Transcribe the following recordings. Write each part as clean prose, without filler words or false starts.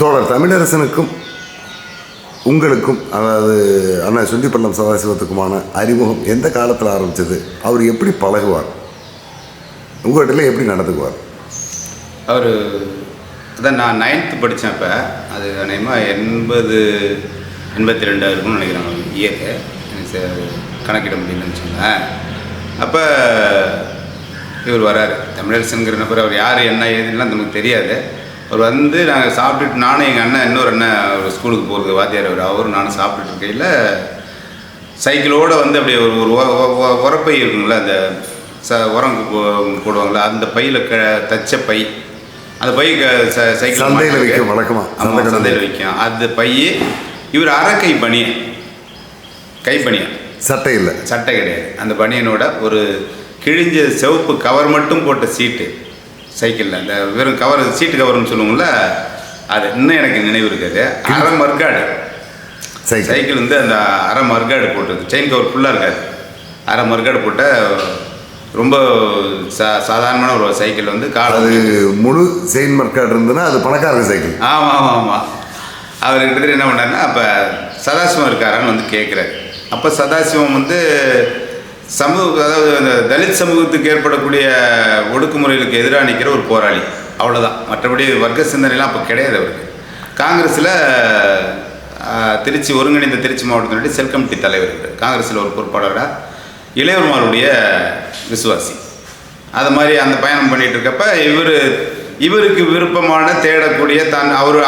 தோழர் தமிழரசனுக்கும் உங்களுக்கும், அதாவது அண்ணா சுண்டிப்பள்ளம் சதாசிவத்துக்குமான அறிமுகம் எந்த காலத்தில் ஆரம்பித்தது? அவர் எப்படி பழகுவார்? உங்கள்கிட்ட எப்படி நடந்துக்குவார்? அவர் அதான் நான் 9th படித்தேன். அப்போ அது அநேகமாக 82 இருக்கும்னு நினைக்கிறேன் இயருக்கு. எனக்கு கணக்கிட முடியலன்னு சொன்னேன். அப்போ இவர் வராரு, தமிழரசனுங்கிற நபர். அவர் யார் என்ன ஏதுலாம் நமக்கு தெரியாது. அவர் வந்து நாங்கள் சாப்பிட்டுட்டு, நானும் எங்கள் அண்ணன், இன்னொரு அண்ணன் அவர் ஸ்கூலுக்கு போகிறது வாத்தியார், அவரும் நானும் சாப்பிட்டுட்டு இருக்கையில் சைக்கிளோடு வந்து அப்படியே ஒரு உரப்பை இருக்குங்களா, அந்த உரம் போடுவாங்களா, அந்த பையில் தச்ச பை, அந்த பை சைக்கிள் வைக்கும் வழக்கமாக சந்தையில் வைக்கும். அந்த பை இவர் அரைக்கை பனியன், கைப்பனியன், சட்டை இல்லை, சட்டை கிடையாது. அந்த பனியனோட ஒரு கிழிஞ்ச சிவப்பு கவர் மட்டும் போட்ட சீட்டு சைக்கிளில், அந்த வெறும் கவர், சீட்டு கவர்னு சொல்லுவோம்ல, அது இன்னும் எனக்கு நினைவு இருக்காது. அரை மர்காடு சைக்கிள் வந்து அந்த அரை மர்காடு போட்டது, செயின் கவர் ஃபுல்லாக இருக்காது, அரை மர்காடு போட்ட ரொம்ப சாதாரணமான ஒரு சைக்கிள் வந்து அது முழு செயின் மர்காடு இருந்ததுன்னா அது பணக்கார சைக்கிள். ஆமாம் ஆமாம் ஆமாம். அவர் கிட்டத்தட்ட என்ன பண்ணாருன்னா, அப்போ சதாசிவம் இருக்காரான்னு வந்து கேட்குறாரு. அப்போ சதாசிவம் வந்து அதாவது அந்த தலித் சமூகத்துக்கு ஏற்படக்கூடிய ஒடுக்குமுறைகளுக்கு எதிராக நிற்கிற ஒரு போராளி, அவ்வளோதான். மற்றபடி வர்க்க சிந்தனைலாம் அப்போ கிடையாது அவருக்கு. காங்கிரஸில் ஒருங்கிணைந்த திருச்சி மாவட்டத்தினுடைய செல் கமிட்டி தலைவர், காங்கிரஸில் ஒரு பொறுப்பாளராக இளையவர்மாருடைய விசுவாசி. அது மாதிரி அந்த பயணம் பண்ணிகிட்டு இருக்கப்ப இவருக்கு விருப்பமான தேடக்கூடிய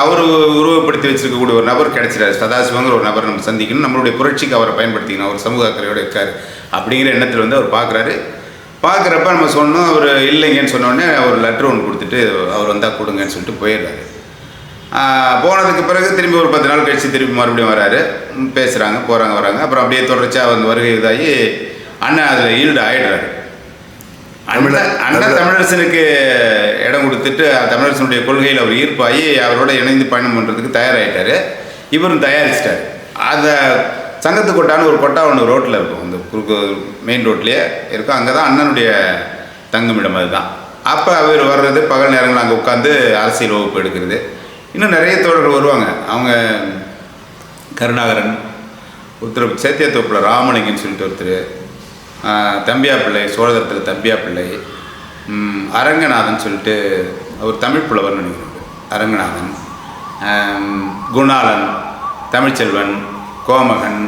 அவர் உருவப்படுத்தி வச்சிருக்கக்கூடிய ஒரு நபர் கிடைச்சிடாரு. சதாசிவங்கிற ஒரு நபர் நம்ம சந்திக்கணும், நம்மளுடைய புரட்சிக்கு அவரை பயன்படுத்திக்கணும், அவர் சமூக அக்கறையோடு இருக்கார் அப்படிங்கிற எண்ணத்தில் வந்து அவர் பார்க்குறப்ப நம்ம சொன்னோம். அவர் இல்லைங்கன்னு சொன்னோடனே ஒரு லெட்ரு ஒன்று கொடுத்துட்டு அவர் வந்தால் கொடுங்கன்னு சொல்லிட்டு போயிடுறாரு. போனதுக்கு பிறகு திரும்பி ஒரு 10 நாள் கழித்து திரும்பி மறுபடியும் வராரு, பேசுகிறாங்க, போகிறாங்க, வராங்க. அப்புறம் அப்படியே தொடர்ச்சியாக வந்து வருகை இதாகி அண்ணன் அதில் ஈல்டு ஆகிடுறாரு. அண்ணன் தமிழரசனுக்கு இடம் கொடுத்துட்டு தமிழரசனுடைய கொள்கையில் அவர் ஈர்ப்பாகி அவரோட இணைந்து பயணம் பண்ணுறதுக்கு தயாராகிட்டார். இவரும் தயாரிச்சிட்டார். அதை சங்கத்து கொட்டான்னு ஒரு கொட்டா ஒன்று ரோட்டில் இருக்கும், அந்த குறுக்கு மெயின் ரோட்லேயே இருக்கும். அங்கே தான் அண்ணனுடைய தங்குமிடம். அதுதான். அப்போ அவர் வர்றது, பகல் நேரங்கள் அங்கே உட்காந்து அரசியல் வகுப்பு எடுக்கிறது. இன்னும் நிறைய தோழர்கள் வருவாங்க. அவங்க கருணாகரன், ஒருத்தர் சேத்தியத்தோப்பில் ராமலிங்கன்னு சொல்லிட்டு ஒருத்தர், தம்பியா பிள்ளை, சோழதத்தில் தம்பியா பிள்ளை, அரங்கநாதன் சொல்லிட்டு அவர் தமிழ் புலவர்னு நினைக்கிறார், அரங்கநாதன், குணாலன், தமிழ்ச்செல்வன், கோமகன்,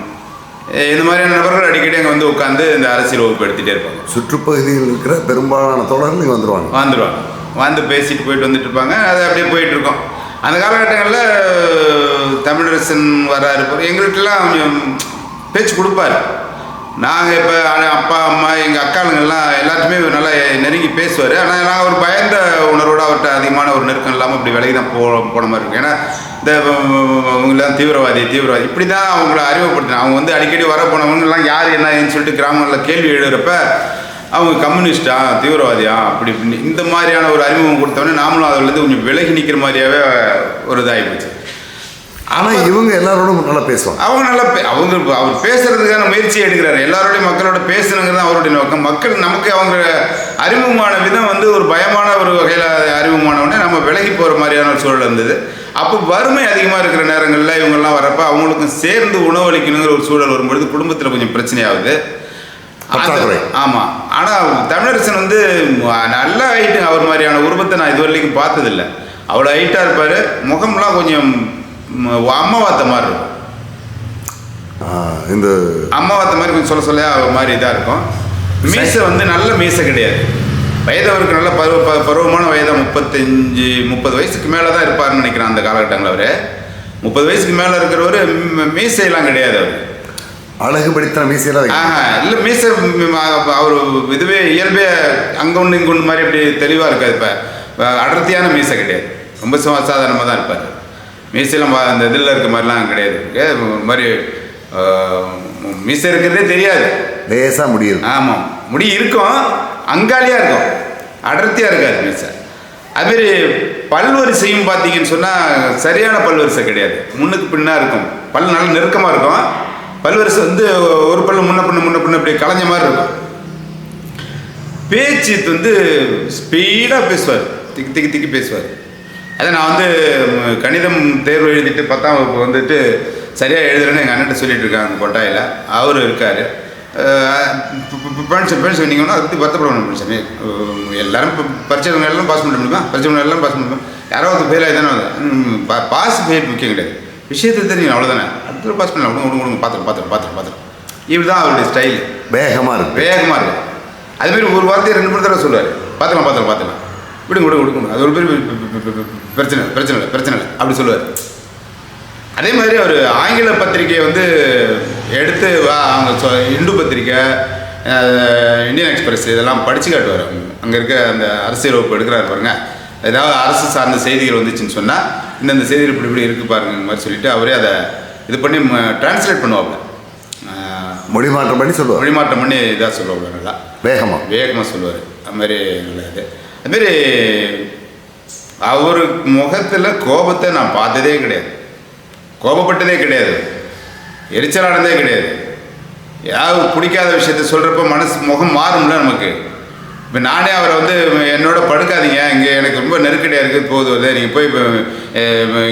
இந்த மாதிரியான நபர்கள் அடிக்கடி அங்கே வந்து உட்காந்து இந்த அரசியல் வகுப்பு எடுத்துகிட்டே இருப்பாங்க. சுற்றுப்பகுதியில் இருக்கிற பெரும்பாலான தோழர்கள் இங்கே வந்துடுவாங்க, வந்து பேசிட்டு போயிட்டு வந்துட்டு இருப்பாங்க. அது அப்படியே போயிட்டுருக்கோம். அந்த காலகட்டங்களில் தமிழரசன் வராரு, எங்கள்கிட்டலாம் பேச்சு கொடுப்பார். நாங்கள் இப்போ அப்பா அம்மா எங்கள் அக்காளுங்கள்லாம் எல்லாத்துமே நல்லா நெருங்கி பேசுவார். ஆனால் நாங்கள் ஒரு பயந்த உணர்வோடு அவர்கிட்ட அதிகமான ஒரு நெருக்கம் இல்லாமல் அப்படி விலகி தான் போன மாதிரி இருக்கும். ஏன்னா இந்த அவங்களாம் தீவிரவாதி இப்படி தான் அவங்கள அறிமுகப்படுத்தினா. அவங்க வந்து அடிக்கடி வர போனவங்கலாம் யார் என்னன்னு சொல்லிட்டு கிராமங்களில் கேள்வி எழுதுறப்ப அவங்க கம்யூனிஸ்டா, தீவிரவாதியா, அப்படி இப்படின்னு இந்த மாதிரியான ஒரு அறிமுகம் கொடுத்தவொடனே நாமளும் அதிலேருந்து கொஞ்சம் விலகி நிற்கிற மாதிரியாவே ஒரு இதாகி போச்சு. ஆனால் இவங்க எல்லாரோடும் நல்லா பேசுவாங்க. அவங்க நல்லா அவர் பேசுறதுக்கான முயற்சி எடுக்கிறாரு. எல்லாரோடையும் மக்களோட பேசணுங்கிறது தான் அவருடைய நோக்கம். மக்கள் நமக்கு அவங்க அறிமுகமான விதம் வந்து ஒரு பயமான ஒரு வகையில் அறிமுகமானவுடனே நம்ம விலகி போகிற மாதிரியான ஒரு சூழல் இருந்தது. அப்போ வறுமை அதிகமாக இருக்கிற நேரங்களில் இவங்கெல்லாம் வரப்போ அவங்களுக்கும் சேர்ந்து உணவளிக்கணுங்கிற ஒரு சூழல் வரும்பொழுது குடும்பத்தில் கொஞ்சம் பிரச்சனையாகுது. ஆமாம். ஆனால் தமிழரசன் வந்து நல்ல ஹைட்டு, அவர் மாதிரியான உருவத்தை நான் இது வரைக்கும் பார்த்ததில்லை. அவ்வளோ ஹைட்டாக இருப்பார். முகம்லாம் கொஞ்சம் அம்மாவாத்த மாதிரி இருக்கும். இந்த அம்மாவாத்த மாதிரி கொஞ்சம் சொல்ல மாதிரி இதாக இருக்கும். மீசை வந்து நல்ல மீசை கிடையாது. வயது அவருக்கு நல்ல பருவமான வயதாக 35-30 வயசுக்கு மேலே தான் இருப்பார்னு நினைக்கிறேன். அந்த காலகட்டங்களில் அவர் 30 வயசுக்கு மேலே இருக்கிறவர். மீசையெல்லாம் கிடையாது. அவர் அழகுபடுத்தின மீசையெல்லாம் இல்லை. மீசை அவர் இதுவே இயல்பே அங்கே ஒன்று இங்கே ஒன்று மாதிரி அப்படி தெளிவாக இருக்காது. இப்போ அடர்த்தியான மீசை கிடையாது. ரொம்ப சாதாரணமாக தான் இருப்பார். மீசையெல்லாம் அந்த இதில் இருக்க மாதிரிலாம் கிடையாது. ஒரு மாதிரி மீசை இருக்கிறதே தெரியாது. லேசாக முடியும். ஆமாம், முடி இருக்கும், அங்காளியாக இருக்கும், அடர்த்தியாக இருக்காது மீசை. அதுமாரி பல்வரிசையும் பார்த்தீங்கன்னு சொன்னால் சரியான பல்வரிசை கிடையாது. முன்னுக்கு பின்னாக இருக்கும். பல் நல்ல நெருக்கமாக இருக்கும். பல்வரிசை வந்து ஒரு பல்லு முன்ன பின்ன அப்படி கலைஞ்ச மாதிரி இருக்கும். பேச்சு வந்து ஸ்பீடாக பேசுவார், திக்கி பேசுவார். அதை நான் வந்து கணிதம் தேர்வு எழுதிட்டு 10ஆம் வகுப்பு வந்துட்டு சரியாக எழுதுறேன்னு எங்கள் அண்ணன்ட்ட சொல்லிட்டு இருக்காங்க கொட்டாயில். அவர் இருக்கார். பென்ஷன் சொன்னீங்கன்னா அதை பற்றி வருத்தப்படணும். பென்ஷன் எல்லாரும் இப்போ பரிச்சவங்க எல்லாம் பாஸ் பண்ண முடியுமா? பரிச்சவங்க எல்லாம் பாஸ் பண்ண முடியுமா? யாரோ ஒரு ஃபெயில் ஆகி தானே பாஸ் ஃபெயில் முக்கியம் கிடையாது, விஷயத்தை தெரியும் அவ்வளோதானே. அடுத்த பாஸ் பண்ணலாம், விடுங்க பார்த்துரும். இப்படி தான் அவருடைய ஸ்டைல். வேகமாக இருக்குது. அதுமாரி ஒரு வார்த்தையை 2-3 தடவை சொல்லுவார். பார்த்துக்கலாம் விடுங்க, அது ஒரு பெரிய பிரச்சனை இல்லை அப்படி சொல்லுவார். அதே மாதிரி அவர் ஆங்கில பத்திரிகையை வந்து எடுத்து அவங்க இந்து பத்திரிக்கை, இந்தியன் எக்ஸ்பிரஸ் இதெல்லாம் படித்து காட்டுவார். அங்கே இருக்க அந்த அரசியல் வகுப்பு எடுக்கிறாரு பாருங்க. ஏதாவது அரசு சார்ந்த செய்திகள் வந்துச்சுன்னு சொன்னால் இந்தந்த செய்திகள் இப்படி இருக்குது பாருங்க இந்த மாதிரி சொல்லிவிட்டு அவரே அதை இது பண்ணி டிரான்ஸ்லேட் பண்ணுவாங்க. மொழிமாற்றம் பண்ணி இதாக சொல்லுவாங்க. நல்லா வேகமாக சொல்லுவார். அதுமாரி நல்லது. அதுமாரி அவர் முகத்தில் கோபத்தை நான் பார்த்ததே கிடையாது, கோபப்பட்டதே கிடையாது, எரிச்சலானதே கிடையாது. யாராவது பிடிக்காத விஷயத்த சொல்கிறப்ப முகம் மாறும்ல நமக்கு. இப்போ நானே அவரை வந்து என்னோட படுக்காதீங்க, இங்கே எனக்கு ரொம்ப நெருக்கடியாக இருக்குது, போகுது நீங்கள் போய்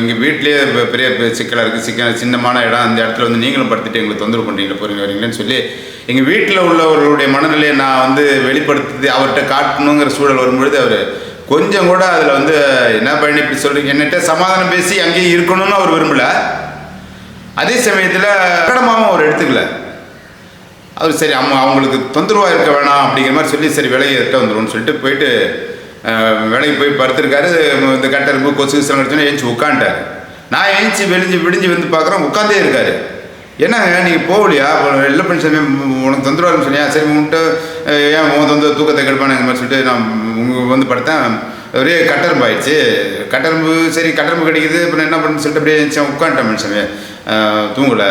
இங்கே வீட்லேயே பெரிய சிக்கலாக இருக்குது, சின்னமான இடம், அந்த இடத்துல வந்து நீங்களும் படுத்துட்டு எங்களுக்கு தொந்தரவு பண்ணுறீங்களா போகிறீங்க வரீங்களேன்னு சொல்லி எங்கள் வீட்டில் உள்ளவர்களுடைய மனநிலையை நான் வந்து வெளிப்படுத்தி அவர்கிட்ட காட்டணுங்கிற சூழல் வரும்பொழுது அவர் கொஞ்சம் கூட அதில் வந்து என்ன பண்ணி இப்படி சொல்கிறீங்க என்னட்ட சமாதானம் பேசி அங்கேயும் இருக்கணும்னு அவர் விரும்பலை. அதே சமயத்தில் கடமாகவும் அவர் எடுத்துக்கல. அவர் சரி அவங்களுக்கு தொந்தரவாக இருக்க வேணாம் அப்படிங்கிற மாதிரி சொல்லி சரி விலையை எட்ட வந்துடும்னு சொல்லிட்டு போயிட்டு விலைக்கு போய் படுத்துருக்காரு. இந்த கட்டரும்பு கொசு கிடச்சோன்னா எழுச்சி உட்காந்துட்டார். நான் எழுச்சி விடிஞ்சு வந்து பார்க்குறேன் உட்காந்தே இருக்கார். என்னங்க நீங்கள் போகலையா? இல்லை பண்ணி சாமி உனக்கு தொந்தரவாக இருக்குன்னு சொன்னியா? சரி உன்கிட்ட ஏன் உன் தூக்கத்தை கெடுப்பானுங்க மாதிரி சொல்லிட்டு நான் வந்து படுத்தேன். ஒரே கட்டரும்பு ஆயிடுச்சு. கட்டரும்பு கிடைக்குது. அப்புறம் என்ன பண்ணுன்னு சொல்லிட்டு அப்படியே உட்காந்துட்டேன் மனுஷன். தூங்கலை,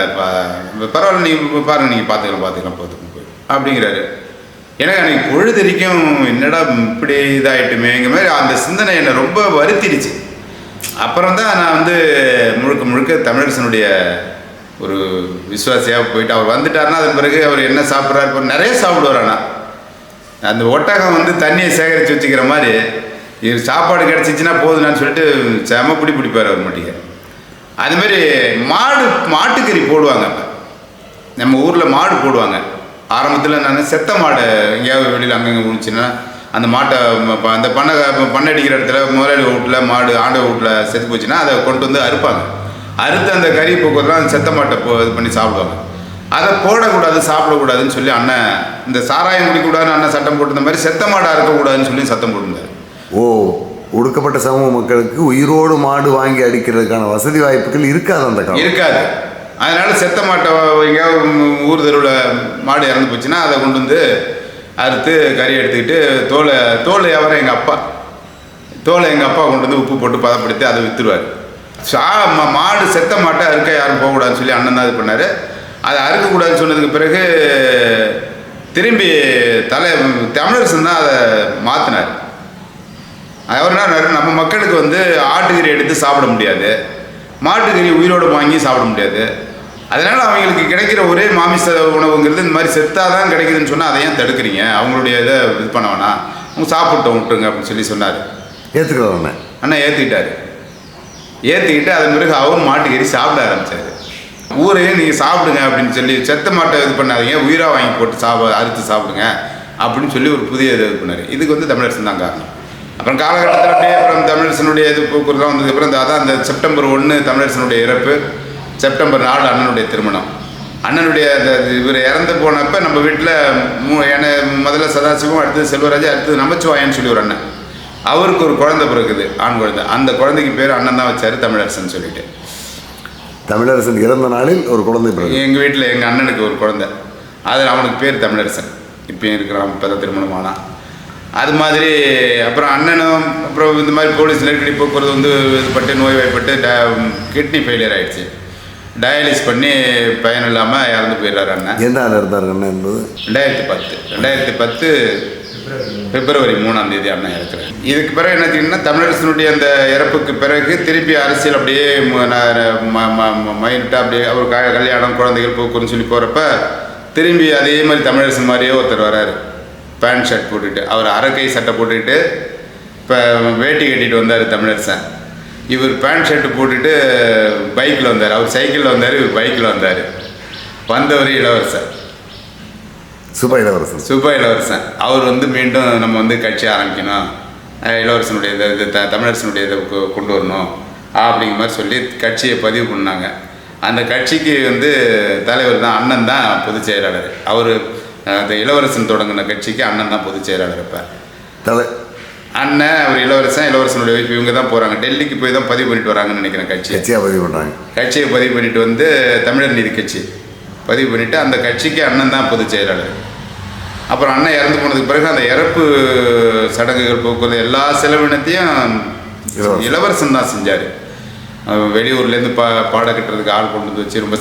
பரவாயில்ல நீங்கள் பாருங்கள், நீங்கள் பார்த்துக்கலாம் போய் அப்படிங்கிறாரு. எனக்கு அன்றைக்கி பொழுதறிக்கும் என்னடா இப்படி இதாகிட்டுமேங்கிற மாதிரி அந்த சிந்தனை என்னை ரொம்ப வருத்திடுச்சு. அப்புறம் தான் நான் வந்து முழுக்க தமிழரசனுடைய ஒரு விசுவாசியாக போயிட்டு அவர் வந்துட்டாருன்னா அதன் பிறகு அவர் என்ன சாப்பிட்றாரு, இப்போ நிறைய சாப்பிடுவார். ஆனால் அந்த ஒட்டகம் வந்து தண்ணியை சேகரித்து வச்சுக்கிற மாதிரி இது சாப்பாடு கிடச்சிச்சின்னா போதுனான்னு சொல்லிட்டு செம பிடிப்பார் அவர் மாட்டிக்க. அதுமாரி மாட்டுக்கறி போடுவாங்க. இப்போ நம்ம ஊரில் மாடு போடுவாங்க. ஆரம்பத்தில் நான் செத்த மாடு எங்கேயாவது வெளியில் அங்கங்கே விழுந்துச்சுன்னா அந்த மாட்டை அந்த பண்ணை அடிக்கிற இடத்துல முதலாளி வீட்டில் மாடு ஆண்டை வீட்டில் செத்து போச்சுன்னா அதை கொண்டு வந்து அறுப்பாங்க. அறுத்து அந்த கறி போக்குவரத்துலாம் அந்த செத்த மாட்டை இது பண்ணி சாப்பிடுவாங்க. அதை போடக்கூடாது, சாப்பிடக்கூடாதுன்னு சொல்லி அண்ணன் இந்த சாராயம் குடிக்கூடாதுன்னு அண்ணன் சட்டம் போட்டிருந்த மாதிரி செத்த மாடாக இருக்கக்கூடாதுன்னு சொல்லி சத்தம் போட்டிருந்தார். ஒடுக்கப்பட்ட சமூக மக்களுக்கு உயிரோடு மாடு வாங்கி அடிக்கிறதுக்கான வசதி வாய்ப்புகள் இருக்காது, அந்த காலம் இருக்காது. அதனால் செத்த மாட்டை எங்கேயாவது ஊர் தெருவில் மாடு இறந்து போச்சுன்னா அதை கொண்டு வந்து அறுத்து கறி எடுத்துக்கிட்டு தோல் வியாபாரம் எங்கள் அப்பா கொண்டு வந்து உப்பு போட்டு பதப்படுத்தி அதை விற்றுருவார். மாடு செத்த மாட்டை அறுக்க யாரும் போகக்கூடாதுன்னு சொல்லி அண்ணன் தான் இது பண்ணார். அதை அறுக்கக்கூடாதுன்னு சொன்னதுக்கு பிறகு திரும்பி தமிழரசன் தான் அதை மாற்றினார். அவர் என்ன, நம்ம மக்களுக்கு வந்து ஆட்டுக்கறி எடுத்து சாப்பிட முடியாது, மாட்டுக்கறி உயிரோடு வாங்கி சாப்பிட முடியாது. அதனால் அவங்களுக்கு கிடைக்கிற ஒரே மாமிச உணவுங்கிறது இந்த மாதிரி செத்தாக தான் கிடைக்குதுன்னு சொன்னால் அதை ஏன் தடுக்கிறீங்க? அவங்களுடைய இதை இது பண்ண வேணாம், அவங்க சாப்பிட்டோம் விட்டுருங்க அப்படின்னு சொல்லி சொன்னார். ஏற்றுக்கிறோம் அண்ணா ஏற்றிக்கிட்டு அதன் பிறகு அவரும் மாட்டுக்கறி சாப்பிட ஆரம்பித்தார். ஊரையும் நீங்கள் சாப்பிடுங்க அப்படின்னு சொல்லி செத்த மாட்டை இது பண்ணாதீங்க, உயிராக வாங்கி போட்டு அறுத்து சாப்பிடுங்க அப்படின்னு சொல்லி ஒரு புதிய இது பண்ணார். இதுக்கு வந்து தமிழரசன் தான் காரணம். அப்புறம் காலகட்டத்தில் அப்படியே அப்புறம் தமிழரசனுடைய இது போக்குவரத்துலாம் வந்ததுக்கப்புறம் அதான் அந்த செப்டம்பர் 1 தமிழரசனுடைய இறப்பு, செப்டம்பர் 4 அண்ணனுடைய திருமணம். அண்ணனுடைய இவர் இறந்து போனப்போ நம்ம வீட்டில் முதல்ல சதாசிவம், அடுத்தது செல்வராஜ், அடுத்தது நமச்சிவாயன்னு சொல்லி ஒரு அண்ணன், அவருக்கு ஒரு குழந்தை பிறகுது, ஆண் குழந்தை. அந்த குழந்தைக்கு பேர் அண்ணன் தான் வச்சார், தமிழரசன் சொல்லிட்டு. தமிழரசன் இறந்த நாளில் ஒரு குழந்தை பிறகு எங்கள் வீட்டில் எங்கள் அண்ணனுக்கு ஒரு குழந்தை, அதில் அவனுக்கு பேர் தமிழரசன். இப்போயும் இருக்கிறான், இப்போ தான் திருமணம் ஆனான். அது மாதிரி அப்புறம் அண்ணனும் அப்புறம் இந்த மாதிரி போலீஸ் நெருக்கடி போக்குவரத்து வந்து இதுப்பட்டு நோய்வாய்ப்பட்டு கிட்னி ஃபெயிலியர் ஆகிடுச்சு. டயாலிஸ் பண்ணி பயன் இல்லாமல் இறந்து போயிடுறாரு அண்ணன். எந்த ஆள் இருந்தார் அண்ணன் என்பது 2010 பிப்ரவரி 3ஆம் தேதி அண்ணன் இறக்குறாரு. இதுக்கு பிறகு என்ன பார்த்தீங்கன்னா தமிழரசனுடைய அந்த இறப்புக்கு பிறகு திருப்பி அரசியல் அப்படியே மைண்டாக அப்படியே அவர் கல்யாணம் குழந்தைகள் போக்குன்னு சொல்லி போகிறப்ப திரும்பி அதே மாதிரி தமிழரசன் மாதிரியே ஒருத்தர் வராரு, பேண்ட் ஷர்ட் போட்டுக்கிட்டு. அவர் அரைக்கை சட்டை போட்டுக்கிட்டு இப்போ வேட்டி கட்டிட்டு வந்தார் தமிழரசன். இவர் பேண்ட் ஷர்ட்டு போட்டுட்டு பைக்கில் வந்தார். அவர் சைக்கிளில் வந்தார், இவர் பைக்கில் வந்தார். வந்தவர் இளவரசர், சுப இளவரசன். சுப இளவரசன். அவர் வந்து மீண்டும் நம்ம வந்து கட்சி ஆரம்பிக்கணும், இளவரசனுடைய இது தமிழரசனுடைய இதை கொண்டு வரணும் அப்படிங்கிற மாதிரி சொல்லி கட்சியை பதிவு பண்ணாங்க. அந்த கட்சிக்கு வந்து தலைவர் தான், அண்ணன் தான் பொதுச் செயலாளர். அவர் அந்த இளவரசன் தொடங்கின கட்சிக்கு அண்ணன் தான் பொதுச் செயலாளர். இப்போ அண்ணன், அவர் இளவரசனுடைய வைஃப், இவங்க தான் போகிறாங்க. டெல்லிக்கு போய் தான் பதிவு பண்ணிட்டு வராங்கன்னு நினைக்கிறேன். கட்சியை பதிவு பண்ணுறாங்க. கட்சியை பதிவு பண்ணிட்டு வந்து தமிழர் நீதி கட்சி பதிவு பண்ணிவிட்டு அந்த கட்சிக்கு அண்ணன் தான் பொதுச் செயலாளர். அப்புறம் அண்ணன் இறந்து போனதுக்கு பிறகு அந்த இறப்பு சடங்குகள், போக்குவரத்து எல்லா செலவினத்தையும் இளவரசன் தான் செஞ்சார். வெளியூர்லேருந்து பாட கட்டுறதுக்கு ஆள் கொண்டு வந்து வச்சு ரொம்ப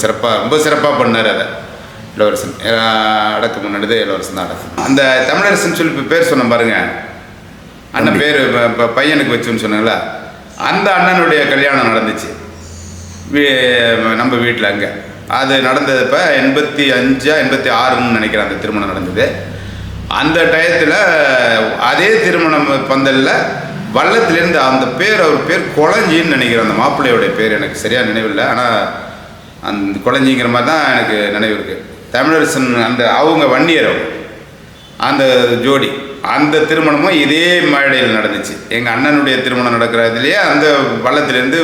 சிறப்பாக பண்ணார். அதை இளவரசன் அடக்கம் முன்னாடி இளவரசன் தான் அடக்கம். அந்த தமிழரசன் சொல்லி இப்போ பேர் சொன்ன பாருங்க, அண்ணன் பேர் பையனுக்கு வச்சுன்னு சொன்னாங்களா, அந்த அண்ணனுடைய கல்யாணம் நடந்துச்சு நம்ம வீட்டில். அங்கே அது நடந்தது இப்போ 85 86ன்னு நினைக்கிறேன் அந்த திருமணம் நடந்தது. அந்த டயத்தில் அதே திருமணம் பந்தலில் வள்ளத்திலேருந்து அந்த பேர், அவர் பேர் கொளஞ்சின்னு நினைக்கிறேன். அந்த மாப்பிள்ளையோடைய பேர் எனக்கு சரியாக நினைவில்லை, ஆனால் அந்த கொளஞ்சிங்கிற மாதிரி தான் எனக்கு நினைவு இருக்குது. தமிழரசன் அந்த அவங்க வன்னியர், அந்த ஜோடி, அந்த திருமணமும் இதே மேடையில் நடந்துச்சு. எங்கள் அண்ணனுடைய திருமணம் நடக்கிறதுலேயே அந்த வள்ளத்திலேருந்து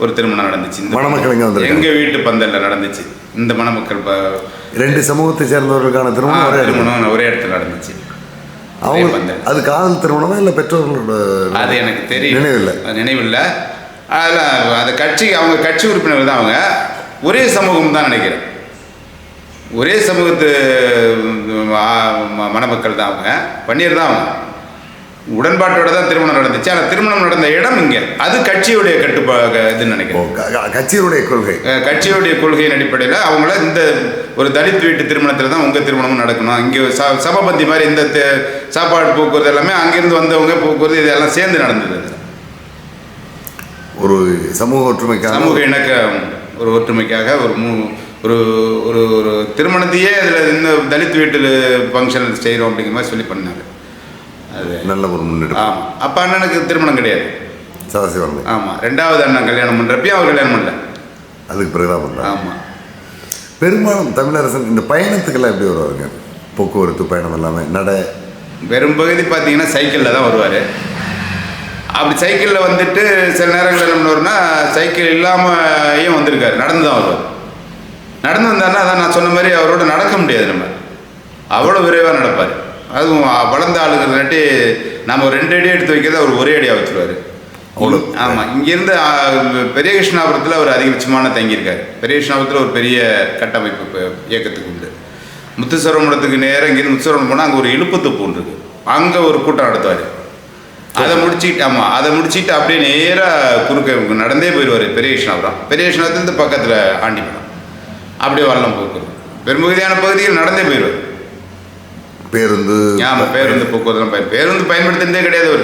ஒரு திருமணம் நடந்துச்சு. இந்த மணமக்கள் எங்கள் வீட்டு பந்தலில் நடந்துச்சு. இந்த மணமக்கள் 2 சமூகத்தை சேர்ந்தவர்களுக்கான திருமணம் ஒரே இடத்துல நடந்துச்சு. அவங்க அது காதல் திருமணமா இல்லை பெற்றோர்களோட? அது எனக்கு தெரியும், நினைவில்லை. அதில் அந்த கட்சி, அவங்க கட்சி உறுப்பினர்கள் தான். அவங்க ஒரே சமூகம் தான் நினைக்கிறேன், ஒரே சமூகத்து மணமக்கள் தான். அவங்க வன்னியர் தான். அவங்க உடன்பாட்டோட தான் திருமணம் நடந்துச்சு. ஆனால் திருமணம் நடந்த இடம் இங்கே, அது கட்சியுடைய இதுன்னு நினைக்கிறேன். கட்சியுடைய கொள்கையின் அடிப்படையில் அவங்கள இந்த ஒரு தலித் வீட்டு திருமணத்தில் தான் உங்கள் திருமணமும் நடக்கணும், இங்கே சமபந்தி மாதிரி இந்த சாப்பாடு போக்குவரத்து எல்லாமே அங்கேருந்து வந்தவங்க போக்குவரத்து இதெல்லாம் சேர்ந்து நடந்தது. ஒரு சமூக இணக்க ஒரு ஒற்றுமைக்காக ஒரு ஒரு ஒரு திருமணத்தையே அதில் இந்த தலித் வீட்டு ஃபங்க்ஷன் செய்கிறோம் அப்படிங்கிற மாதிரி சொல்லி பண்ணாங்க. அது நல்ல ஒரு முன்னெடுப்பு. ஆமாம். அப்போ அண்ணனுக்கு திருமணம் கிடையாது, சதாசிவம். ஆமாம். 2வது அண்ணன் கல்யாணம் பண்ணுறப்பையும் அவர் கல்யாணம் பண்ணல, அதுக்கு பிறகுதான் பண்ணுறாங்க. ஆமாம். பெரும்பாலும் தமிழரசன் இந்த பயணத்துக்கெல்லாம் எப்படி வருவாருங்க? போக்குவரத்து பயணம் எல்லாமே பெரும்பகுதி பார்த்தீங்கன்னா சைக்கிளில் தான் வருவார். அப்படி சைக்கிளில் வந்துட்டு சில நேரங்களில் என்ன வரும்னா, சைக்கிள் இல்லாமையும் வந்திருக்காரு, நடந்து தான் வருவார். நடந்து வந்தாருன்னா அதான் நான் சொன்ன மாதிரி அவரோட நடக்க முடியாது, நம்ம அவ்வளோ விரைவாக நடப்பார். அதுவும் வளர்ந்த ஆளுங்கிறதாட்டி நம்ம 2 அடி எடுத்து வைக்கிறத அவர் ஒரே அடியாக வச்சுருவார். அவ்வளோ. ஆமாம். இங்கேருந்து பெரிய கிருஷ்ணாபுரத்தில் அவர் அதிகபட்சமான தங்கியிருக்காரு. பெரிய கிருஷ்ணாபுரத்தில் ஒரு பெரிய கட்டமைப்பு இயக்கத்துக்கு உண்டு. முத்துசரவணத்துக்கு நேராக இங்கேருந்து முத்துசரவணம் போனால் அங்கே ஒரு இழுப்புத்தொப்பு ஒன்று இருக்குது, அங்கே ஒரு கூட்டம் நடத்துவார். அதை முடிச்சுட்டு அப்படியே நேராக குறுக்க நடந்தே போயிடுவார் பெரிய கிருஷ்ணாபுரம். பெரிய கிருஷ்ணாபுரத்துலேருந்து பக்கத்தில் ஆண்டிபுரம், அப்படியே வல்லம் போக்குறது. பெரும்பகுதியான பகுதிகள் நடந்தே போயிடுவார். பேருந்து போக்குவரத்து பேருந்து பயன்படுத்துறதே கிடையாது அவர்,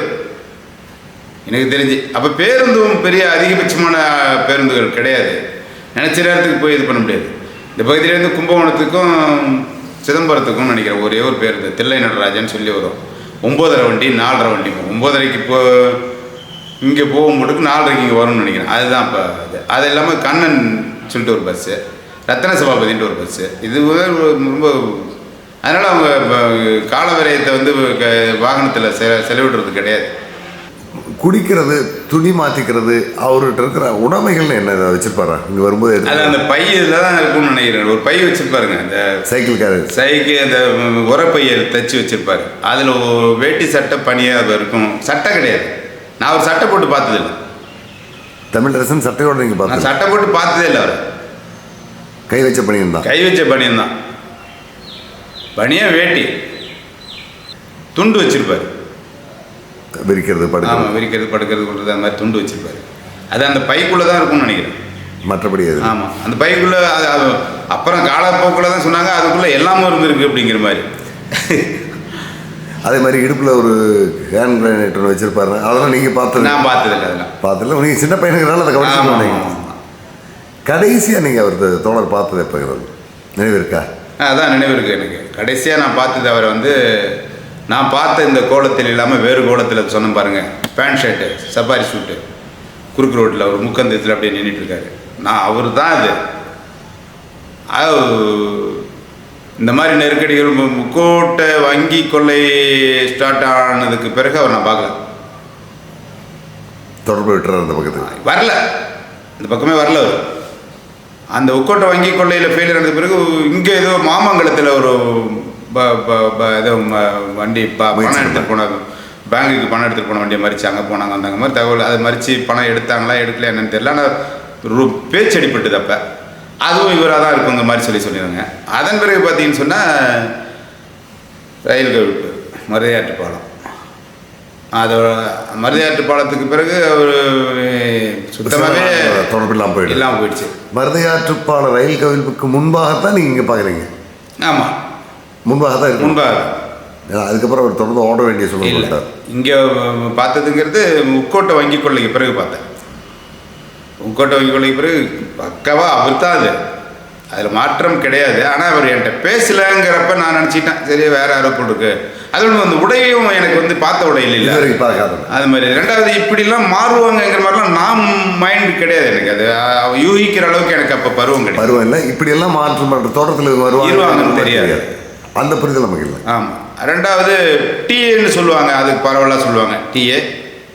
எனக்கு தெரிஞ்சு. அப்போ பேருந்தும் பெரிய அதிகபட்சமான பேருந்துகள் கிடையாது, நினச்ச நேரத்துக்கு போய் இது பண்ண முடியாது. இந்த பகுதியிலேருந்து கும்பகோணத்துக்கும் சிதம்பரத்துக்கும் நினைக்கிறேன் ஒரே ஒரு பேருந்து, தில்லை நடராஜன் சொல்லி வரும். 9:30 வண்டி, 4:30 வண்டி. 9:30க்கு இப்போ இங்கே போகும்போதுக்கு 4:30க்கு இங்கே வரும்னு நினைக்கிறேன். அதுதான் இப்போ அது இல்லாமல் கண்ணன் சொல்லிட்டு ஒரு பஸ்ஸு, ரத்தன சபாபதின்ட்டு ஒரு பஸ்ஸு. இது ரொம்ப, அதனால் அவங்க கால விரயத்தை வந்து வாகனத்தில் செலவிடுறது கிடையாது. குடிக்கிறது, துணி மாற்றிக்கிறது, அவர்கிட்ட இருக்கிற உடைமைகள் என்ன வச்சுருப்பாரா இங்கே வரும்போது? அது அந்த பையில் தான் இருக்கும்னு நினைக்கிறேன். ஒரு பை வச்சுருப்பாருங்க, அந்த சைக்கிள் அந்த உரப்பையை தைச்சி வச்சுருப்பாரு. அதில் வேட்டி சட்டை பனியாக இருக்கும், சட்டை கிடையாது. நான் ஒரு சட்டை போட்டு பார்த்ததில்லை. தமிழரசன் சட்டையோடு நீங்கள் பார்த்து? நான் சட்டை போட்டு பார்த்ததே இல்லை. அவர் கை வச்ச பனியன் தான், பனியா வேட்டி, துண்டு வச்சிருப்பார். விரிக்கிறது படுக்கிறது கொள்றது அந்த மாதிரி துண்டு வச்சிருப்பாரு. அது அந்த பைக்குள்ளே தான் இருக்கும்னு நினைக்கிறேன், மற்றபடி அது. ஆமாம், அந்த பைக்குள்ளே அது அப்புறம் காலப்போக்கில் தான் சொன்னாங்க அதுக்குள்ளே எல்லாமே இருந்திருக்கு அப்படிங்கிற மாதிரி. அதே மாதிரி இடுப்பில் ஒரு ஹேண்ட் கிரைனேட் ஒன்று வச்சுருப்பாரு, அதெல்லாம் நீங்கள் பார்த்தது? நான் பார்த்ததில்லை, அதெல்லாம் பார்த்ததில்ல. நீங்கள் சின்ன பையனுக்குனால அதை கவனிச்சு. கடைசியாக நீங்கள் அவர் தோழர் பார்த்தது எப்போ நினைவு இருக்கா? அதான் நினைவு இருக்குது எனக்கு. கடைசியாக நான் பார்த்தது அவரை வந்து, நான் பார்த்த இந்த கோலத்தில் இல்லாமல் வேறு கோலத்தில் சொன்ன பாருங்கள், பேண்ட் ஷர்ட்டு, சஃபாரி சூட்டு, குறுக்கு ரோட்டில் ஒரு முக்கந்தத்தில் அப்படியே நின்றுட்டு இருக்காரு. நான் அவர் தான் அது இந்த மாதிரி நெருக்கடிகள் முக்கோட்டை வங்கி கொள்ளை ஸ்டார்ட் ஆனதுக்கு பிறகு அவர் நான் பார்க்கல. தொடர்பு விட்டுறாரு அந்த பக்கத்துக்கு வரல, இந்த பக்கமே வரல அவர். அந்த உக்கோட்டை வங்கி கொள்ளையில் ஃபெயிலியர் ஆனது பிறகு இங்கே ஏதோ மாமங்கலத்தில் ஒரு ஏதோ வண்டி பணம் எடுத்துகிட்டு போனாங்க, பேங்குக்கு பணம் எடுத்துகிட்டு போன வண்டியை மறித்து அங்கே போனாங்க. அந்த மாதிரி தகவல் அதை மறித்து பணம் எடுத்தாங்களா எடுக்கல என்னன்னு தெரியல. ஆனால் பேச்சு அடிப்பட்டது. அப்போ அதுவும் இவராக தான் இருக்குங்க மாதிரி சொல்லிடுவாங்க. அதன் பிறகு பார்த்தீங்கன்னு சொன்னால் ரயில் கவிழ்ப்பு மருதையாற்று பாலம், அதோட மருதையாற்று பாலத்துக்கு பிறகு அவர் சுத்தமாகவே தொடர்பு இல்லாமல் போயிடுச்சு. மருதையாற்று பாலம் ரயில் கவிழ்ப்புக்கு முன்பாகத்தான் நீங்கள் இங்கே பார்க்குறீங்க? ஆமாம், முன்பாக தான் இருக்கு. முன்பாக. அதுக்கப்புறம் அவர் தொடர்ந்து ஓட வேண்டிய சூழ்நிலை. இங்கே பார்த்ததுங்கிறது உக்கோட்டை வங்கி கொள்ளைக்கு பிறகு பார்த்தேன். உக்கோட்டை வங்கி கொள்ளைக்கு பிறகு பக்காவா அவர் தான் அது, அதில் மாற்றம் கிடையாது. ஆனால் அவர் என்கிட்ட பேசலைங்கிறப்ப நான் நினச்சிட்டேன் சரி வேற யாரோ போட்டுருக்கு. அது ஒன்று அந்த உடையும் எனக்கு பார்த்த உடையில் இல்லை அது மாதிரி. ரெண்டாவது இப்படிலாம் மாறுவாங்கங்கிற மாதிரிலாம் நான் மைண்டு கிடையாது எனக்கு. அது யூகிக்கிற அளவுக்கு எனக்கு அப்போ பருவம் கிடையாது. பருவம் இல்லை, இப்படியெல்லாம் மாற்றம் பண்ணுற தோட்டத்தில் வருவாங்கன்னு தெரியாது, அந்த புரிதல் நமக்கு இல்லை. ஆமாம். ரெண்டாவது டிஏன்னு சொல்லுவாங்க, அதுக்கு பரவலாக சொல்லுவாங்க டிஏ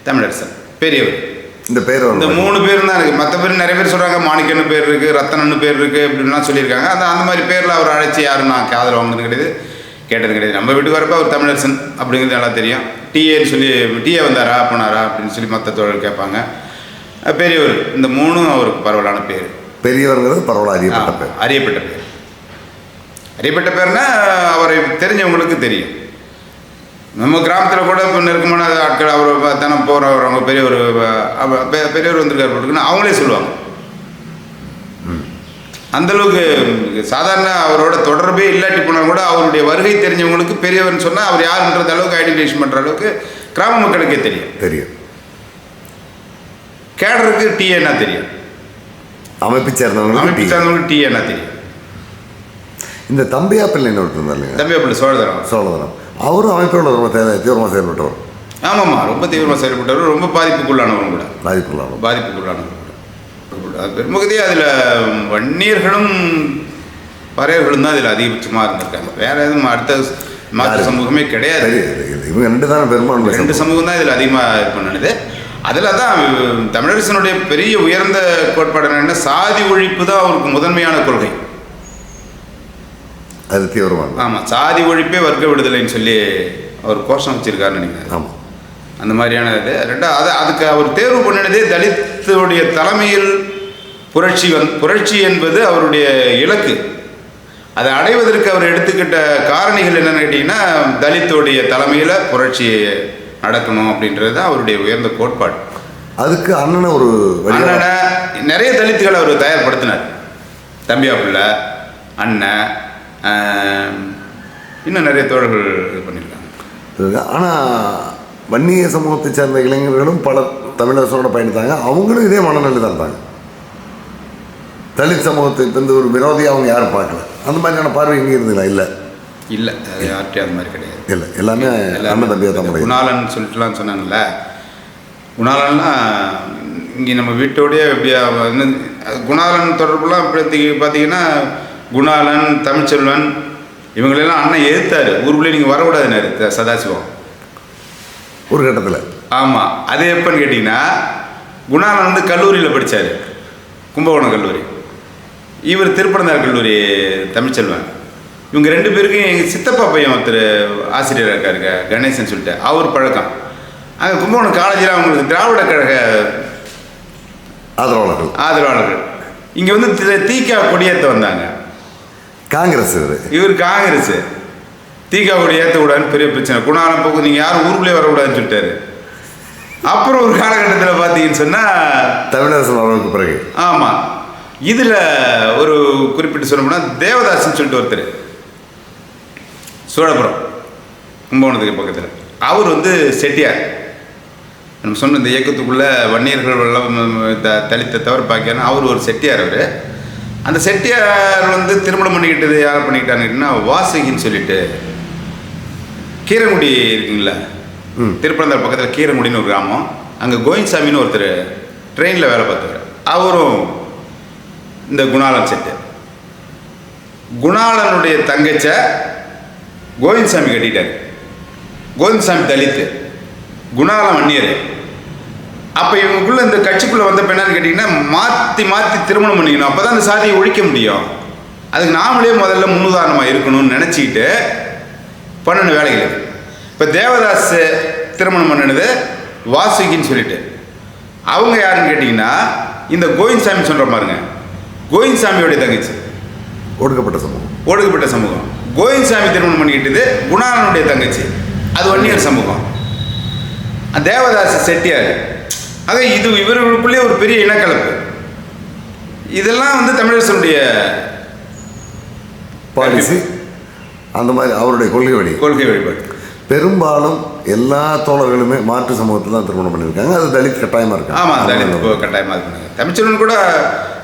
தமிழரசன் பெரியவர். இந்த பேர் இந்த 3 பேர் தான் இருக்குது. மற்ற பேர் நிறைய பேர் சொல்கிறாங்க மாணிக்கன்னு பேர் இருக்குது, ரத்தனன்னு பேர் இருக்குது அப்படின்லாம் சொல்லியிருக்காங்க. அந்த மாதிரி பேரில் அவர் அழைச்சி யாரும் நான் காதல் வாங்கினது கிடையாது, கேட்டது கிடையாது. நம்ம வீட்டுக்கு வரப்போ அவர் தமிழரசன் அப்படிங்கிறது நல்லா தெரியும். டிஏன்னு சொல்லி டிஏ வந்தாரா போனாரா அப்படின்னு சொல்லி மற்ற தோழர்கள் கேட்பாங்க. பெரியவர், இந்த 3 அவருக்கு பரவலான பேர். பெரியவர்ங்கிறது பரவலாக அறியப்பட்ட பேர். அறியப்பட்ட பேர். அறியப்பட்ட பேர்னா அவரை தெரிஞ்சவங்களுக்கு தெரியும். நம்ம கிராமத்தில் கூட இப்போ நெருக்கமான ஆட்கள் அவர் தினம் போகிறவங்க பெரியவர் வந்திருக்காரு போட்டுக்குன்னு அவங்களே சொல்லுவாங்க. அந்தளவுக்கு சாதாரண அவரோட தொடர்பே இல்லாட்டி போனால் கூட அவருடைய வருகை தெரிஞ்சவங்களுக்கு பெரியவர்னு சொன்னால் அவர் யாருன்றது அளவுக்கு ஐடென்டிஃபிகேஷன் பண்ணுற அளவுக்கு கிராம மக்களுக்கே தெரியும். கேடருக்கு டிஏன்னா தெரியும், அமைப்பு சேர்ந்தவங்களுக்கு டிஏன்னா தெரியும். இந்த தம்பியா பிள்ளை என்ன இருந்தார் இல்லைங்க, தம்பியா பிள்ளை சோழதரம் அவரும் அமைப்போட ரொம்ப தீவிரமாக செயல்பட்டவர். ஆமாம்மா, ரொம்ப தீவிரமாக செயல்பட்டவர், ரொம்ப பாதிப்புக்குள்ளானவரும் கூட. பாதிப்புக்குள்ளானவர் பெரும்பகுதியாக அதில் வன்னியர்களும் பறையர்களும் தான் அதில் அதிகபட்சமாக இருந்திருக்காங்க. வேற எதுவும் அடுத்த மாற்று சமூகமே கிடையாது. இவங்க 2 தானே பெரும்பான்மை 2 சமூகம் தான் இதில் அதிகமாக இது பண்ணுது. அதில் தான் தமிழரசனுடைய பெரிய உயர்ந்த கோட்பாடு என்னென்னா சாதி ஒழிப்பு தான் அவருக்கு முதன்மையான கொள்கை. அது தீவிரமாக. ஆமாம், சாதி ஒழிப்பே வர்க்க விடுதலைன்னு சொல்லி அவர் கோஷம் வச்சிருக்காருன்னு நினைக்கிறேன். ஆமாம், அந்த மாதிரியான இது. ரெண்டாவது அதுக்கு அவர் தேர்வு பண்ணினதே தலித்துடைய தலைமையில் புரட்சி என்பது அவருடைய இலக்கு. அதை அடைவதற்கு அவர் எடுத்துக்கிட்ட காரணிகள் என்னென்னு கேட்டிங்கன்னா தலித்துடைய தலைமையில் புரட்சி நடக்கணும் அப்படின்றது தான் அவருடைய உயர்ந்த கோட்பாடு. அதுக்கு அண்ணனை நிறைய தலித்துகளை அவர் தயார்படுத்தினார். தம்பியா பிள்ளை, அண்ணன், இன்னும் நிறைய தோழர்கள் இது பண்ணியிருக்காங்க. ஆனால் வன்னிய சமூகத்தை சேர்ந்த இளைஞர்களும் பல தமிழரசோட பயணித்தாங்க. அவங்களும் இதே மனநிலை தான் இருந்தாங்க. தலித் சமூகத்தை வந்து ஒரு விரோதியாக அவங்க யாரும் பார்க்கல. அந்த மாதிரியான பார்வை எங்கே இருந்தீங்களா? இல்லை யார்கிட்டையும் அது மாதிரி கிடையாது. இல்லை, எல்லாமே அண்ணன் தம்பியாக தான் முடியும். குணாலன் சொல்லிட்டுலாம் சொன்னாங்கல்ல, குணாலன்லாம் இங்கே நம்ம வீட்டோடைய எப்படியா குணாலன் தொடர்புலாம் பார்த்தீங்கன்னா குணாலன், தமிழ்ச்செல்வன் இவங்களெல்லாம் அண்ணன் எதிர்த்தார். ஊருக்குள்ளே நீங்கள் வரக்கூடாதுன்னாரு சதாசிவம் ஒரு கட்டத்தில். ஆமாம், அது எப்போன்னு கேட்டிங்கன்னா குணாலன் வந்து கல்லூரியில் படித்தார், கும்பகோணம் கல்லூரி. இவர் திருப்பனந்தாள் கல்லூரி தமிழ்ச்செல்வன். இவங்க 2 பேருக்கும் எங்கள் சித்தப்பா பையன் ஒருத்தர் ஆசிரியராக இருக்காருங்க, கணேசன் சொல்லிட்டு அவர் பழக்கம். அங்கே கும்பகோணம் காலேஜில் அவங்களுக்கு திராவிட கழக ஆதரவாளர்கள் இங்கே வந்து தீகா கொடியேற்ற வந்தாங்க. காங்கிரஸ், இவர் காங்கிரஸ். தீகா கொடி ஏற்ற கூடாதுன்னு பெரிய பிரச்சனை. குணாலம் போக்கு நீங்கள் யாரும் ஊருக்குள்ளே வரக்கூடாதுன்னு சொல்லிட்டாரு. அப்புறம் ஒரு காலகட்டத்தில் பார்த்தீங்கன்னு சொன்னால் தமிழரசன் வரவுக்கு பிறகு ஆமாம், இதில் ஒரு குறிப்பிட்டு சொல்லணும்னா தேவதாசன் சொல்லிட்டு ஒருத்தர் சோழபுரம் கும்பகோணத்துக்கு பக்கத்தில், அவர் வந்து செட்டியார். நம்ம சொன்ன இந்த இயக்கத்துக்குள்ளே வன்னியர்கள் தலித்தை தவிர பார்க்கணும், அவர் ஒரு செட்டியார். அவர் அந்த செட்டியார் வந்து திருமணம் பண்ணிக்கிட்டது யார் பண்ணிக்கிட்டாங்கன்னா வாசகின்னு சொல்லிட்டு கீரங்குடி இருக்குங்களா, திருப்பனந்தாள் பக்கத்தில் கீரங்குடின்னு ஒரு கிராமம். அங்கே கோவிந்தசாமின்னு ஒருத்தர் ட்ரெயினில் வேலை பார்த்தவர். அவரும் இந்த குணாளன் செட்டு. குணாளனுடைய தங்கச்சை கோவிந்தசாமி கட்டிட்டார். கோவிந்தசாமி தலித்து, குணாளன் வன்னியர். அப்போ இவங்களுக்குள்ள இந்த கட்சிக்குள்ளே வந்த என்னன்னு கேட்டிங்கன்னா, மாற்றி மாற்றி திருமணம் பண்ணிக்கணும், அப்போ தான் அந்த சாதியை ஒழிக்க முடியும். அதுக்கு நாமளே முதல்ல முன்னுதாரணமாக இருக்கணும்னு நினச்சிக்கிட்டு பண்ணின வேலைகள். இப்போ தேவதாஸ் திருமணம் பண்ணினது வாசுகின்னு சொல்லிட்டு, அவங்க யாருன்னு கேட்டிங்கன்னா இந்த கோவிந்தசாமி சொல்கிற பாருங்க, கோவிந்தசாமியோடைய தங்கச்சி. ஒடுக்கப்பட்ட சமூகம். கோவிந்தசாமி திருமணம் பண்ணிக்கிட்டது குணாளனுடைய தங்கச்சி, அது வன்னியர் சமூகம். தேவதாஸ் செட்டியார். ஆக இது இவர்களுக்குள்ளே ஒரு பெரிய இனக்கலப்பு. இதெல்லாம் வந்து தமிழரசனுடைய பாலிசி, அந்த மாதிரி அவருடைய கொள்கை வழிபாடு. பெரும்பாலும் எல்லா தோழர்களுமே மாற்று சமூகத்தில் தான் திருமணம் பண்ணியிருக்காங்க. அது தலித் கட்டாயமாக இருக்கு. ஆமாம், தலித் கட்டாயமாக இருக்காங்க. தமிழ்ச்செல்வன் கூட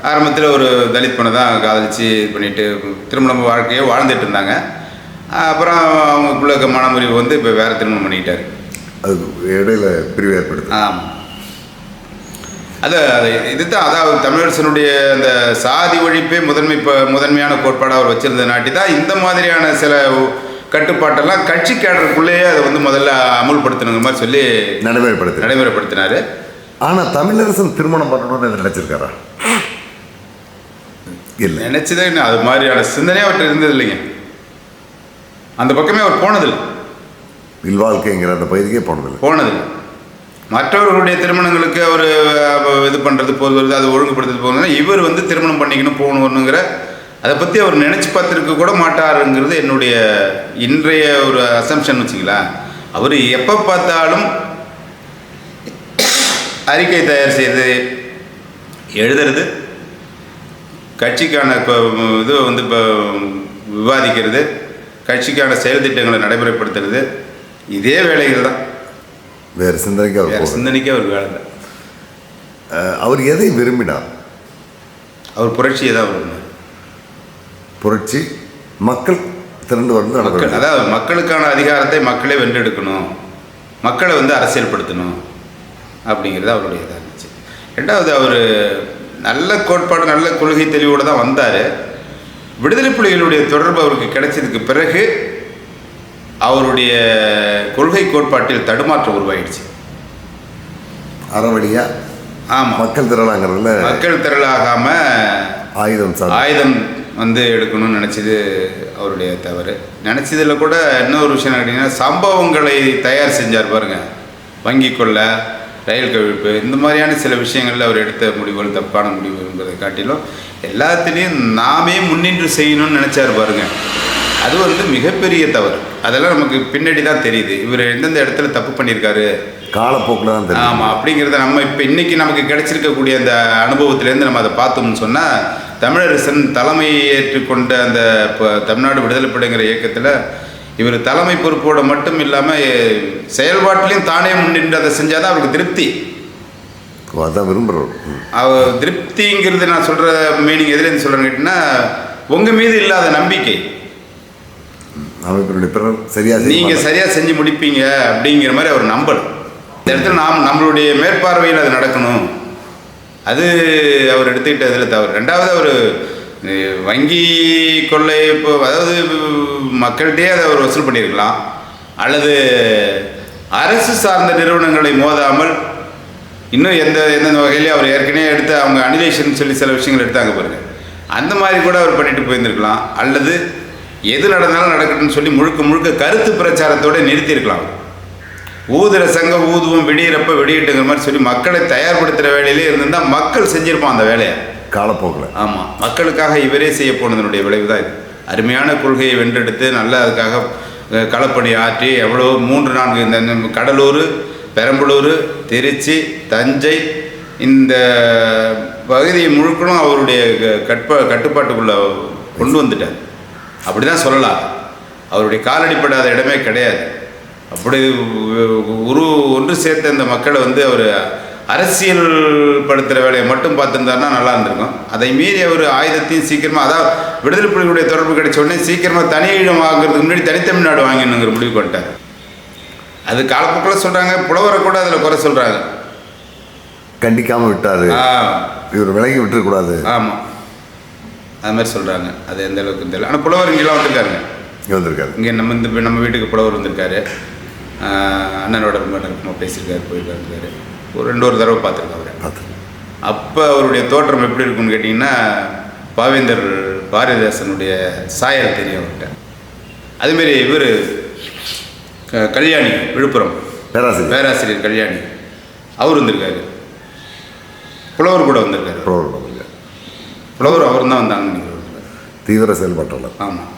ஆரம்பத்தில் ஒரு தலித் பொண்ணை தான் காதலிச்சு இது பண்ணிட்டு திருமணம் வாழ்க்கையை வாழ்ந்துட்டு இருந்தாங்க. அப்புறம் அவங்களுக்குள்ள மனமுறிவு வந்து இப்போ வேறு திருமணம் பண்ணிக்கிட்டாரு. அது இடையில பிரிவு ஏற்படுது. ஆமாம், அது இதுதான். அதாவது தமிழரசனுடைய அந்த சாதி ஒழிப்பே முதன்மையான கோட்பாடாக அவர் வச்சிருந்த நாட்டி தான் இந்த மாதிரியான சில கட்டுப்பாட்டெல்லாம் கட்சி கேடருக்குள்ளேயே அதை வந்து முதல்ல அமுல்படுத்தணுங்கிற மாதிரி சொல்லி நடைமுறைப்படுத்தினார். ஆனால் தமிழரசன் திருமணம் பண்ணணும்னு நினைச்சிருக்காரா? இல்லை, நினைச்சதே என்ன, அது மாதிரியான சிந்தனையே அவர்கிட்ட இருந்தது இல்லைங்க. அந்த பக்கமே அவர் போனதில்லை. இல்வாழ்க்கைங்கிற அந்த பகுதிக்கே போனதில்லை. மற்றவர்களுடைய திருமணங்களுக்கு அவர் இது பண்ணுறது போகிறது, அது ஒழுங்குபடுத்துறது போகிறதுனா இவர் வந்து திருமணம் பண்ணிக்கணும் போகணுங்கிற அதை பற்றி அவர் நினச்சி பார்த்துருக்க கூட மாட்டாருங்கிறது என்னுடைய இன்றைய ஒரு அசம்ஷன் வச்சுங்களேன். அவர் எப்போ பார்த்தாலும் அறிக்கை தயார் செய்து எழுதுறது, கட்சிக்கான இது வந்து இப்போ விவாதிக்கிறது, கட்சிக்கான செயல் திட்டங்களை நடைமுறைப்படுத்துறது, இதே வேலைகள் தான். வேறு சிந்தனைக்கு அவர் வேலை இல்லை. அவர் எதை விரும்பினார்? அவர் புரட்சியை தான் விரும்பினார். புரட்சி மக்கள் திரண்டு வந்து மக்கள், அதாவது மக்களுக்கான அதிகாரத்தை மக்களே வென்றெடுக்கணும், மக்களை வந்து அரசியல்படுத்தணும் அப்படிங்கிறது அவருடைய இதாக இருந்துச்சு. ரெண்டாவது, அவர் நல்ல கோட்பாடு நல்ல கொள்கை தெளிவோடு தான் வந்தார். விடுதலை புலிகளுடைய தொடர்பு அவருக்கு கிடைச்சதுக்கு பிறகு அவருடைய கொள்கை கோட்பாட்டில் தடுமாற்றம் உருவாயிடுச்சு. அறவழியா ஆமாம், மக்கள் திரளாகாமல் ஆயுதம் வந்து எடுக்கணும்னு நினச்சது அவருடைய தவறு. நினச்சதில் கூட இன்னொரு விஷயம் கேட்டிங்கன்னா, சம்பவங்களை தயார் செஞ்சார் பாருங்கள். வங்கி கொள்ளை, ரயில் கவிழ்ப்பு, இந்த மாதிரியான சில விஷயங்களில் அவர் எடுத்த முடிவுகள் தப்பான முடிவு என்பதை காட்டிலும் எல்லாத்துலேயும் நாமே முன்னின்று செய்யணும்னு நினச்சார் பாருங்கள். அது வந்து மிகப்பெரிய தவறு. அதெல்லாம் நமக்கு பின்னாடி தான் தெரியுது, இவர் எந்தெந்த இடத்துல தப்பு பண்ணியிருக்காரு காலப்போக்கில் தான் தெரியும். ஆமாம், அப்படிங்கிறத நம்ம இப்போ இன்றைக்கி நமக்கு கிடைச்சிருக்கக்கூடிய அந்த அனுபவத்திலேருந்து நம்ம அதை பார்த்தோம்னு சொன்னால், தமிழரசன் தலைமை ஏற்றுக்கொண்ட அந்த இப்போ தமிழ்நாடு விடுதலை படைங்கிற இயக்கத்தில் இவர் தலைமை பொறுப்போடு மட்டும் இல்லாமல் செயல்பாட்டிலையும் தானே முன்னின்று அதை செஞ்சால் தான் அவருக்கு திருப்தி. அதான் விரும்புகிறோம். அவர் திருப்திங்கிறது நான் சொல்கிற மீனிங் எதுலேருந்து சொல்கிறேன்னு கேட்டிங்கன்னா, உங்கள் மீது இல்லாத நம்பிக்கை, நீங்கள் சரியாக செஞ்சு முடிப்பீங்க அப்படிங்கிற மாதிரி அவர் நம்பணும். இந்த இடத்துல நம்மளுடைய மேற்பார்வையில் அது நடக்கணும். அது அவர் எடுத்துக்கிட்ட இதில் தவறு. ரெண்டாவது, அவர் வங்கி கொள்ளை இப்போ அதாவது மக்கள்கிட்டே அதை அவர் வசூல் பண்ணியிருக்கலாம், அல்லது அரசு சார்ந்த நிறுவனங்களை மோதாமல் இன்னும் எந்தெந்த வகையிலே அவர் ஏற்கனவே எடுத்த அவங்க அனிலேஷன் சொல்லி சில விஷயங்கள் எடுத்தாங்க பாருங்கள், அந்த மாதிரி கூட அவர் பண்ணிட்டு போயிருந்துருக்கலாம். அல்லது எது நடந்தாலும் நடக்கட்டும்னு சொல்லி முழுக்க கருத்து பிரச்சாரத்தோடு நிறுத்தியிருக்கலாம். ஊதுற சங்கம் ஊதுவோம் வெடியிறப்ப வெடியிட்டுங்கிற மாதிரி சொல்லி மக்களை தயார்படுத்துகிற வேலையிலே இருந்திருந்தால் மக்கள் செஞ்சுருப்பான் அந்த வேலையை காலப்போக்கில். ஆமாம், மக்களுக்காக இவரே செய்ய போனதனுடைய விளைவு தான் இது. அருமையான கொள்கையை வென்றெடுத்து நல்லா அதுக்காக களப்பணி ஆற்றி எவ்வளோ 3-4 இந்த கடலூர், பெரம்பலூர், திருச்சி, தஞ்சை இந்த பகுதியை முழுக்கணும் அவருடைய கட்டுப்பாட்டுக்குள்ளே கொண்டு வந்துட்டார். அப்படி தான் சொல்லலாம். அவருடைய காலடிப்படாத இடமே கிடையாது. அப்படி ஒன்று சேர்த்த இந்த மக்களை வந்து அவர் அரசியல் படுத்துகிற வேலையை மட்டும் பார்த்துருந்தாருன்னா நல்லா இருந்திருக்கும். அதை மீறி அவர் ஆயுதத்தையும் சீக்கிரமாக, அதாவது விடுதலை புலிகளுடைய தொடர்பு கிடைச்ச உடனே சீக்கிரமாக தனியிடம் வாங்குறதுக்கு முன்னாடி தனித்தமிழ்நாடு வாங்கினுங்கிற முடிவு கொண்டார். அது காலப்போக்கில் சொல்கிறாங்க, புலவரை கூட அதில் குறை சொல்கிறாங்க. கண்டிக்காமல் விட்டார், இவர் விலகி விட்டுறக்கூடாது. ஆமாம், அது மாதிரி சொல்கிறாங்க. அது எந்த அளவுக்கு தெரியல. ஆனால் புலவர் இங்கெல்லாம் வந்திருக்காருங்க. இங்கே வந்திருக்காரு. இங்கே நம்ம வீட்டுக்கு புலவர் வந்திருக்காரு. அண்ணனோட ரொம்ப நெருக்கமாக பேசியிருக்காரு, போயிருக்காரு. ஒரு தடவை பார்த்துருக்கேன் அவரை. பார்த்து அப்போ அவருடைய தோற்றம் எப்படி இருக்குன்னு கேட்டிங்கன்னா, பாவேந்தர் பாரதிதாசனுடைய சாயல் தெரியும் அவர்கிட்ட. அதுமாரி இவர் கல்யாணி, விழுப்புரம் பேராசிரியர் கல்யாணி, அவர் வந்திருக்காரு. புலவர் கூட வந்திருக்காரு. புலவர் அவர் தான் வந்தாங்கன்னு நினைக்கிறேன். தீவிர செயல்பாட்டாளர். ஆமாம்.